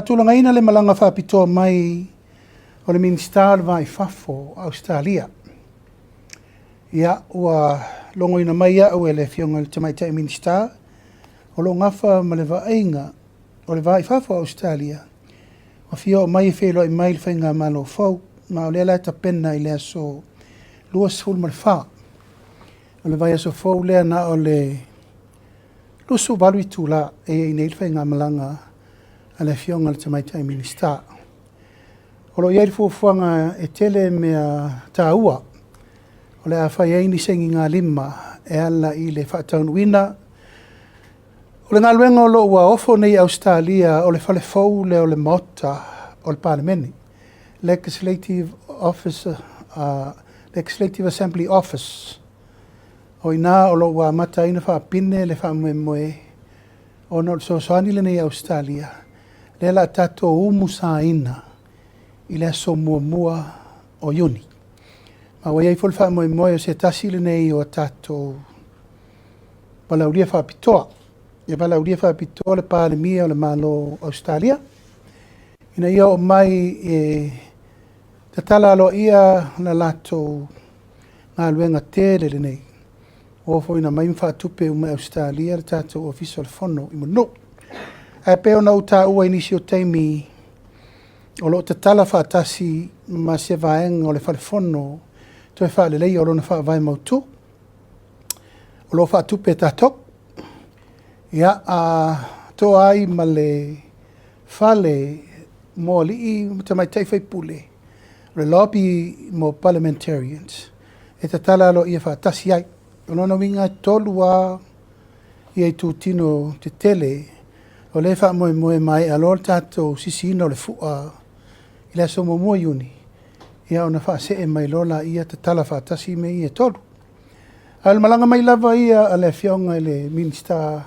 Tulanga ina le malanga whapitoa mai o le minister vai fafo Australia. Ia ua longo ina mai au ele fionga le tamaitai minister o lo ngafa ma le vainga o le vai fafo Australia. O fio mai whelo i mai le whainga malo fau ma o le ala tapena i le aso luas ful ma le wha. O le vai aso fau lea na o le lusu valu i tula e i nei le whainga malanga a le fionga le tamaitai minister. O lo iai fuafuanga e tele mea tāua. O le a whai aini sengi ngā lima e ala i le whaataunuina. O le ngā luenga o lo ua ofo nei Australia o le whale fau le o le mota o le parliameni. Legislative Assembly Office. O ina o lo ua mata ina whaapine le whaamoemoe o no so soani le nei Australia. Le la tato umu sa ina i le aso mua o iuni. Ma wa iai fulfa moe o se tasi le nei o tato palauria whapitoa. E palauria whapitoa le pālemia o le malo Australia. Ina ia o mai e tatala alo ia na lato ngā luenga tele le nei. O fo ina mai mwhaatupe ume Australia le tato official fono i mono. E peo na uta ua inisi o teimi o lo tatala whaatasi ma se vaenga o le whalefono to e whaalelei o lo na whaavai mautu. O lo whaatupe tatok. Ia to ai ma le whale mo li i tamai tei whaipule. Le lobby mo parliamentarians. E tatala alo ia whaatasi ai. O no winga tolu a i tu tino te tele o le wha moe mai a lor tato sisina o le fua i le aso mo iuni. Ia o na wha se e mai lola ia te tala wha tasi me i e tolu. Al malanga mai lava ia a le fionga i le minister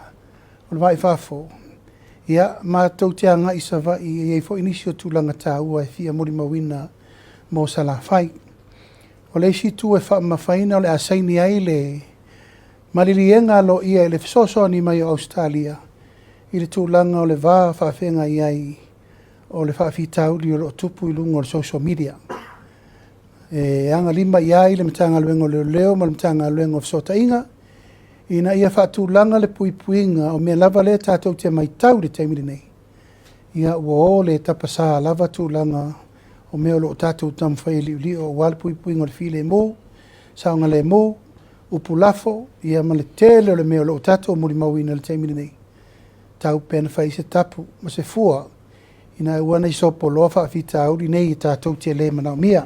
o le vai fafo. Ia mātou te anga i sa vai i e fo inisio tūlanga tā ua e fia mori mawina mo sa la whai. O le si tu e wha mawhaina o le asaini ai le malilienga lo ia i le fisoso ni mai o Australia. I le tūlanga o le vā whawhenga iai o le whawhitauri o tupu i lungo o le social media. E anga lima iai le mtanga luenga o leo ma le mtanga luenga o fisota inga. Ina ia whaatūlanga le puipuinga o mea lava le tātou te mai tau le teimiri nei. Ia ua o le tapasa lava tūlanga o mea lo tātou tamwhai li o wale puipuinga o le file mō, saunga le mō, upulafo, ia ma le tele o le mea lo tātou mori mauina le teimiri nei. Tau pena whai se tapu, ma se fua, ina uana i sopo loa whaafita auri nei i tātou te le mana o mea.